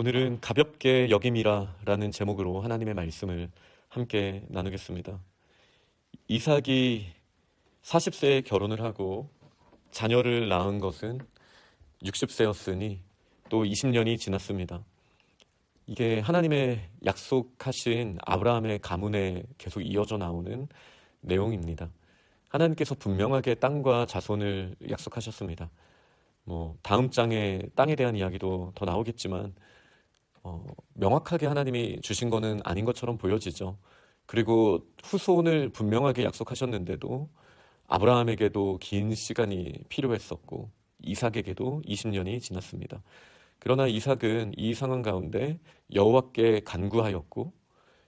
오늘은 가볍게 여김이라라는 제목으로 하나님의 말씀을 함께 나누겠습니다. 이삭이 40세에 결혼을 하고 자녀를 낳은 것은 60세였으니 또 20년이 지났습니다. 이게 하나님의 약속하신 아브라함의 가문에 계속 이어져 나오는 내용입니다. 하나님께서 분명하게 땅과 자손을 약속하셨습니다. 다음 장에 땅에 대한 이야기도 더 나오겠지만 명확하게 하나님이 주신 거는 아닌 것처럼 보여지죠. 그리고 후손을 분명하게 약속하셨는데도 아브라함에게도 긴 시간이 필요했었고 이삭에게도 20년이 지났습니다. 그러나 이삭은 이 상황 가운데 여호와께 간구하였고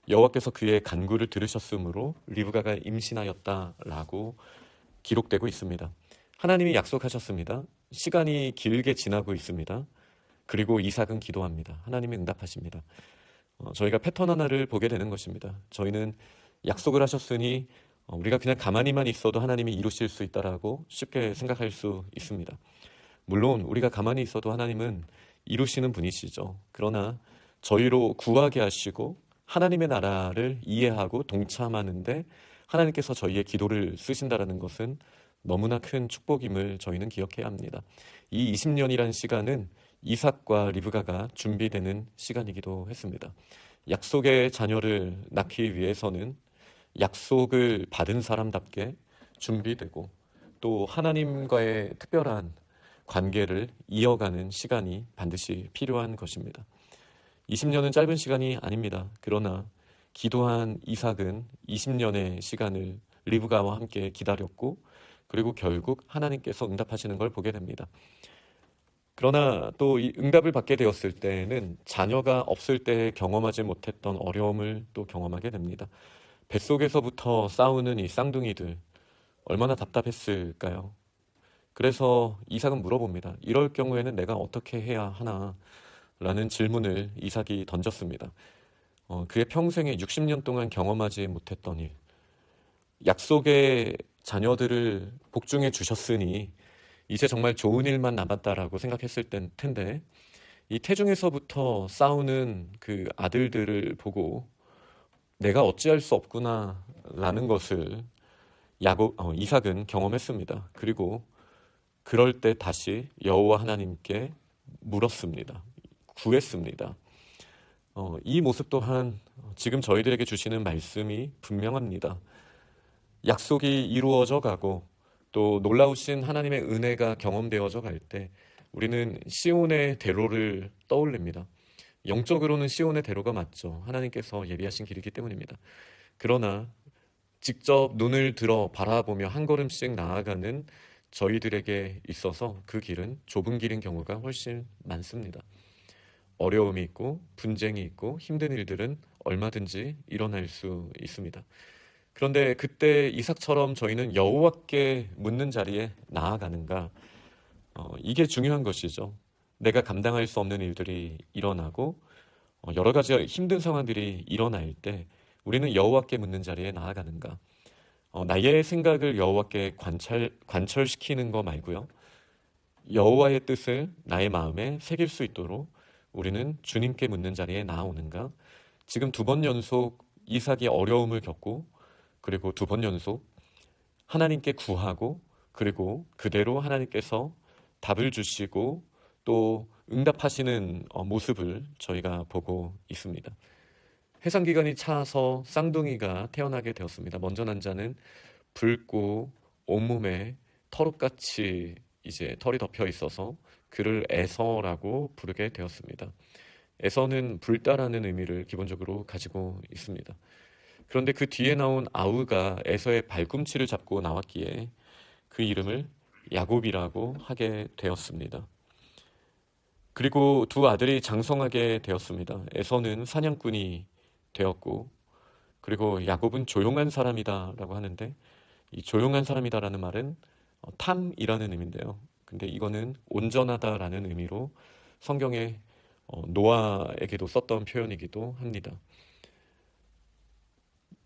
여호와께서 그의 간구를 들으셨으므로 리브가가 임신하였다라고 기록되고 있습니다. 하나님이 약속하셨습니다. 시간이 길게 지나고 있습니다. 그리고 이삭은 기도합니다. 하나님이 응답하십니다. 저희가 패턴 하나를 보게 되는 것입니다. 저희는 약속을 하셨으니 우리가 그냥 가만히만 있어도 하나님이 이루실 수 있다라고 쉽게 생각할 수 있습니다. 물론 우리가 가만히 있어도 하나님은 이루시는 분이시죠. 그러나 저희로 구하게 하시고 하나님의 나라를 이해하고 동참하는데 하나님께서 저희의 기도를 쓰신다라는 것은 너무나 큰 축복임을 저희는 기억해야 합니다. 이 20년이라는 시간은 이삭과 리브가가 준비되는 시간이기도 했습니다. 약속의 자녀를 낳기 위해서는 약속을 받은 사람답게 준비되고 또 하나님과의 특별한 관계를 이어가는 시간이 반드시 필요한 것입니다. 20년은 짧은 시간이 아닙니다. 그러나 기도한 이삭은 20년의 시간을 리브가와 함께 기다렸고 그리고 결국 하나님께서 응답하시는 걸 보게 됩니다. 그러나 또 이 응답을 받게 되었을 때는 자녀가 없을 때 경험하지 못했던 어려움을 또 경험하게 됩니다. 뱃속에서부터 싸우는 이 쌍둥이들 얼마나 답답했을까요? 그래서 이삭은 물어봅니다. 이럴 경우에는 내가 어떻게 해야 하나? 라는 질문을 이삭이 던졌습니다. 그의 평생에 60년 동안 경험하지 못했던 일, 약속의 자녀들을 복중해 주셨으니 이제 정말 좋은 일만 남았다라고 생각했을 텐데 이 태중에서부터 싸우는 그 아들들을 보고 내가 어찌할 수 없구나라는 것을 이삭은 경험했습니다. 그리고 그럴 때 다시 여호와 하나님께 물었습니다. 구했습니다. 이 모습 또한 지금 저희들에게 주시는 말씀이 분명합니다. 약속이 이루어져 가고 또 놀라우신 하나님의 은혜가 경험되어져 갈 때 우리는 시온의 대로를 떠올립니다. 영적으로는 시온의 대로가 맞죠. 하나님께서 예비하신 길이기 때문입니다. 그러나 직접 눈을 들어 바라보며 한 걸음씩 나아가는 저희들에게 있어서 그 길은 좁은 길인 경우가 훨씬 많습니다. 어려움이 있고 분쟁이 있고 힘든 일들은 얼마든지 일어날 수 있습니다. 그런데 그때 이삭처럼 저희는 여호와께 묻는 자리에 나아가는가? 이게 중요한 것이죠. 내가 감당할 수 없는 일들이 일어나고 여러 가지 힘든 상황들이 일어날 때 우리는 여호와께 묻는 자리에 나아가는가? 나의 생각을 여호와께 관철시키는 거 말고요. 여호와의 뜻을 나의 마음에 새길 수 있도록 우리는 주님께 묻는 자리에 나아오는가? 지금 2번 연속 이삭이 어려움을 겪고 그리고 2번 연속 하나님께 구하고 그리고 그대로 하나님께서 답을 주시고 또 응답하시는 모습을 저희가 보고 있습니다. 해상기간이 차서 쌍둥이가 태어나게 되었습니다. 먼저 난 자는 붉고 온몸에 털옷같이 이제 털이 덮여 있어서 그를 에서라고 부르게 되었습니다. 에서는 불다라는 의미를 기본적으로 가지고 있습니다. 그런데 그 뒤에 나온 아우가 에서의 발꿈치를 잡고 나왔기에 그 이름을 야곱이라고 하게 되었습니다. 그리고 2 아들이 장성하게 되었습니다. 에서는 사냥꾼이 되었고 그리고 야곱은 조용한 사람이다라고 하는데 이 조용한 사람이다라는 말은 탐이라는 의미인데요. 근데 이거는 온전하다라는 의미로 성경에 노아에게도 썼던 표현이기도 합니다.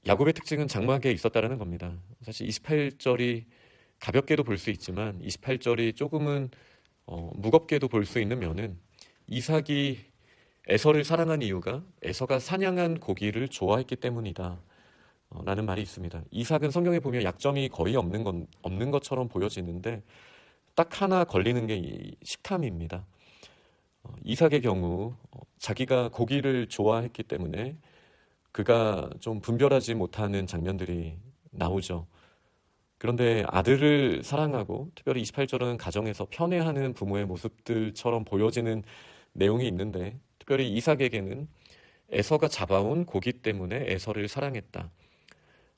야곱의 특징은 장막에 있었다라는 겁니다. 사실 28절이 가볍게도 볼 수 있지만 28절이 조금은 무겁게도 볼 수 있는 면은 이삭이 에서를 사랑한 이유가 에서가 사냥한 고기를 좋아했기 때문이다. 라는 말이 있습니다. 이삭은 성경에 보면 약점이 거의 없는 것처럼 보여지는데 딱 하나 걸리는 게 이 식탐입니다. 이삭의 경우 자기가 고기를 좋아했기 때문에 그가 좀 분별하지 못하는 장면들이 나오죠. 그런데 아들을 사랑하고 특별히 28절은 가정에서 편애하는 부모의 모습들처럼 보여지는 내용이 있는데 특별히 이삭에게는 에서가 잡아온 고기 때문에 에서를 사랑했다.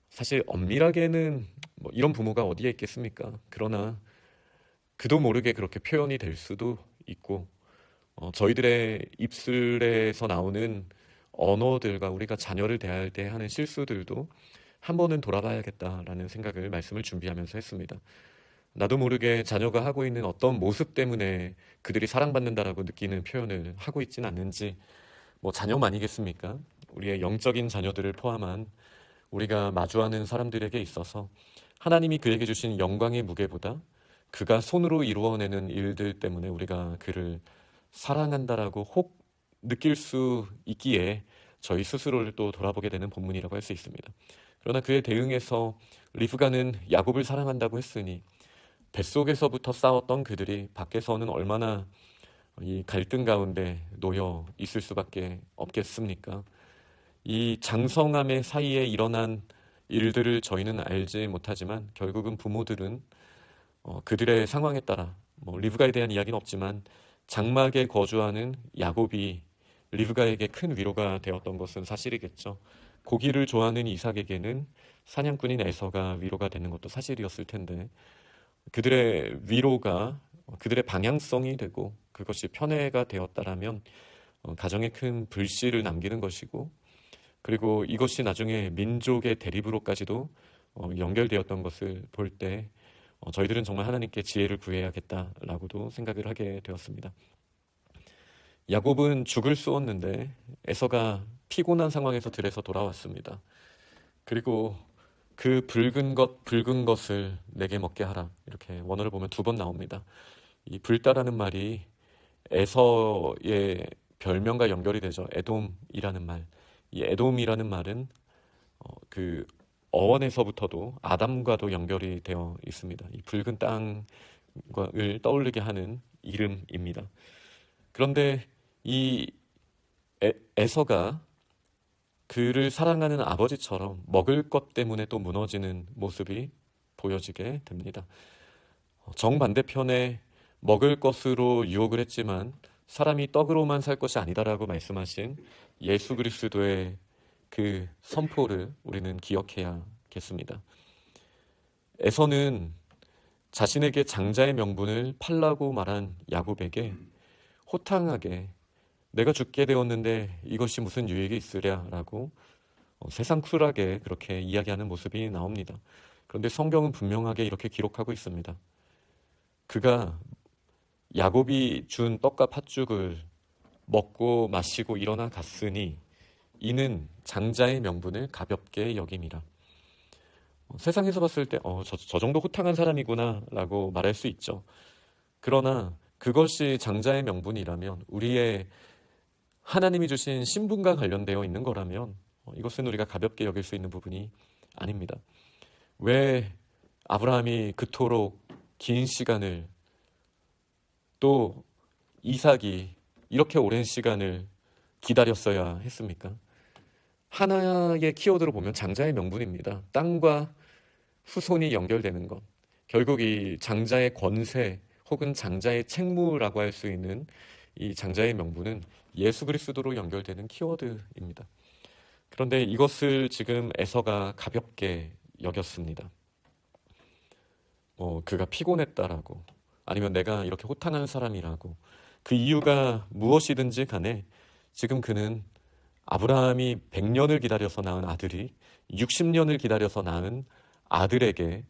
사실 엄밀하게는 뭐 이런 부모가 어디에 있겠습니까? 그러나 그도 모르게 그렇게 표현이 될 수도 있고 저희들의 입술에서 나오는 언어들과 우리가 자녀를 대할 때 하는 실수들도 한 번은 돌아봐야겠다라는 생각을 말씀을 준비하면서 했습니다. 나도 모르게 자녀가 하고 있는 어떤 모습 때문에 그들이 사랑받는다라고 느끼는 표현을 하고 있진 않는지 뭐 자녀만이겠습니까? 우리의 영적인 자녀들을 포함한 우리가 마주하는 사람들에게 있어서 하나님이 그에게 주신 영광의 무게보다 그가 손으로 이루어내는 일들 때문에 우리가 그를 사랑한다라고 혹 느낄 수 있기에 저희 스스로를 또 돌아보게 되는 본문이라고 할 수 있습니다. 그러나 그에 대응해서 리브가는 야곱을 사랑한다고 했으니 뱃속에서부터 싸웠던 그들이 밖에서는 얼마나 이 갈등 가운데 놓여 있을 수밖에 없겠습니까? 이 장성함의 사이에 일어난 일들을 저희는 알지 못하지만 결국은 부모들은 그들의 상황에 따라 뭐 리브가에 대한 이야기는 없지만 장막에 거주하는 야곱이 리브가에게 큰 위로가 되었던 것은 사실이겠죠. 고기를 좋아하는 이삭에게는 사냥꾼인 에서가 위로가 되는 것도 사실이었을 텐데 그들의 위로가 그들의 방향성이 되고 그것이 편애가 되었다라면 가정에 큰 불씨를 남기는 것이고 그리고 이것이 나중에 민족의 대립으로까지도 연결되었던 것을 볼 때 저희들은 정말 하나님께 지혜를 구해야겠다라고도 생각을 하게 되었습니다. 야곱은 죽을 쏘았는데 에서가 피곤한 상황에서 들에서 돌아왔습니다. 그리고 그 붉은 것을 내게 먹게 하라. 이렇게 원어를 보면 2번 나옵니다. 이 불다라는 말이 에서의 별명과 연결이 되죠. 에돔이라는 말. 이 에돔이라는 말은 그 어원에서부터도 아담과도 연결이 되어 있습니다. 이 붉은 땅을 떠올리게 하는 이름입니다. 그런데 이 에서가 그를 사랑하는 아버지처럼 먹을 것 때문에 또 무너지는 모습이 보여지게 됩니다. 정반대편에 먹을 것으로 유혹을 했지만 사람이 떡으로만 살 것이 아니다라고 말씀하신 예수 그리스도의 그 선포를 우리는 기억해야겠습니다. 에서는 자신에게 장자의 명분을 팔라고 말한 야곱에게 호탕하게 내가 죽게 되었는데 이것이 무슨 유익이 있으랴라고 세상 쿨하게 그렇게 이야기하는 모습이 나옵니다. 그런데 성경은 분명하게 이렇게 기록하고 있습니다. 그가 야곱이 준 떡과 팥죽을 먹고 마시고 일어나 갔으니 이는 장자의 명분을 가볍게 여김이라. 세상에서 봤을 때 저 정도 호탕한 사람이구나 라고 말할 수 있죠. 그러나 그것이 장자의 명분이라면 우리의 하나님이 주신 신분과 관련되어 있는 거라면 이것은 우리가 가볍게 여길 수 있는 부분이 아닙니다. 왜 아브라함이 그토록 긴 시간을 또 이삭이 이렇게 오랜 시간을 기다렸어야 했습니까? 하나의 키워드로 보면 장자의 명분입니다. 땅과 후손이 연결되는 것. 결국 이 장자의 권세 혹은 장자의 책무라고 할 수 있는 이 장자의 명분은 예수 그리스도로 연결되는 키워드입니다. 그런데 이것을 지금 에서가 가볍게 여겼습니다. 그가 피곤했다라고 아니면 내가 이렇게 호탕한 사람이라고 그 이유가 무엇이든지 간에 지금 그는 아브라함이 100년을 기다려서 낳은 아들이 60년을 기다려서 낳은 아들에게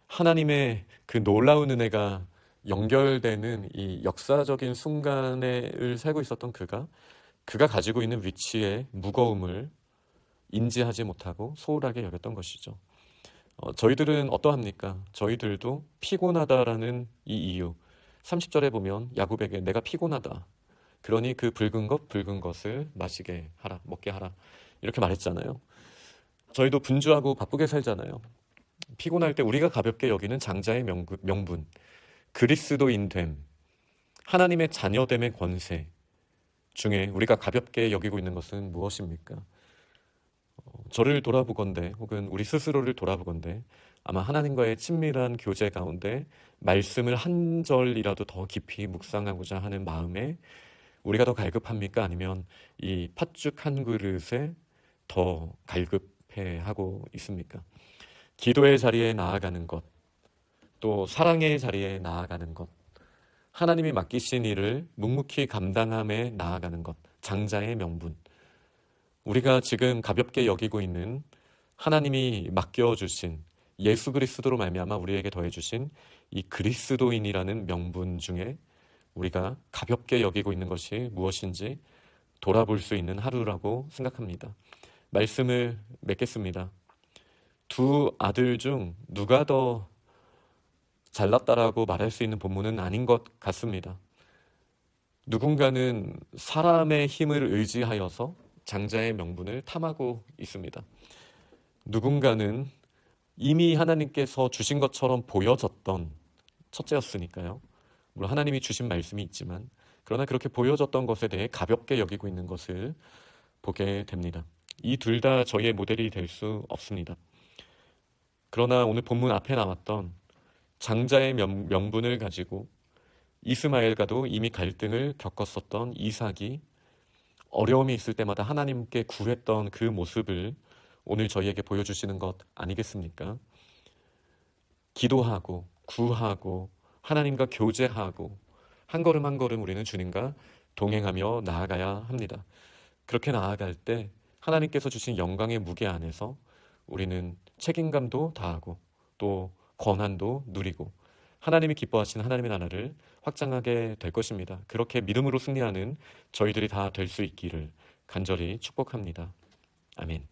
하나님의 그 놀라운 은혜가 연결되는 이 역사적인 순간을 살고 있었던 그가 가지고 있는 위치의 무거움을 인지하지 못하고 소홀하게 여겼던 것이죠. 저희들은 어떠합니까? 저희들도 피곤하다라는 이 이유 30절에 보면 야곱에게 내가 피곤하다 그러니 그 붉은 것을 마시게 하라, 먹게 하라. 이렇게 말했잖아요. 저희도 분주하고 바쁘게 살잖아요. 피곤할 때 우리가 가볍게 여기는 장자의 명분, 그리스도인됨, 하나님의 자녀됨의 권세 중에 우리가 가볍게 여기고 있는 것은 무엇입니까? 저를 돌아보건대 혹은 우리 스스로를 돌아보건대 아마 하나님과의 친밀한 교제 가운데 말씀을 한 절이라도 더 깊이 묵상하고자 하는 마음에 우리가 더 갈급합니까? 아니면 이 팥죽 한 그릇에 더 갈급해 하고 있습니까? 기도의 자리에 나아가는 것, 또 사랑의 자리에 나아가는 것, 하나님이 맡기신 일을 묵묵히 감당함에 나아가는 것, 장자의 명분. 우리가 지금 가볍게 여기고 있는 하나님이 맡겨주신 예수 그리스도로 말미암아 우리에게 더해주신 이 그리스도인이라는 명분 중에 우리가 가볍게 여기고 있는 것이 무엇인지 돌아볼 수 있는 하루라고 생각합니다. 말씀을 맺겠습니다. 두 아들 중 누가 더 잘났다라고 말할 수 있는 본문은 아닌 것 같습니다. 누군가는 사람의 힘을 의지하여서 장자의 명분을 탐하고 있습니다. 누군가는 이미 하나님께서 주신 것처럼 보여졌던 첫째였으니까요. 물론 하나님이 주신 말씀이 있지만 그러나 그렇게 보여졌던 것에 대해 가볍게 여기고 있는 것을 보게 됩니다. 이 둘 다 저희의 모델이 될 수 없습니다. 그러나 오늘 본문 앞에 나왔던 장자의 명분을 가지고 이스마엘과도 이미 갈등을 겪었었던 이삭이 어려움이 있을 때마다 하나님께 구했던 그 모습을 오늘 저희에게 보여주시는 것 아니겠습니까? 기도하고 구하고 하나님과 교제하고 한 걸음 한 걸음 우리는 주님과 동행하며 나아가야 합니다. 그렇게 나아갈 때 하나님께서 주신 영광의 무게 안에서 우리는 책임감도 다하고 또 권한도 누리고 하나님이 기뻐하시는 하나님의 나라를 확장하게 될 것입니다. 그렇게 믿음으로 승리하는 저희들이 다 될 수 있기를 간절히 축복합니다. 아멘.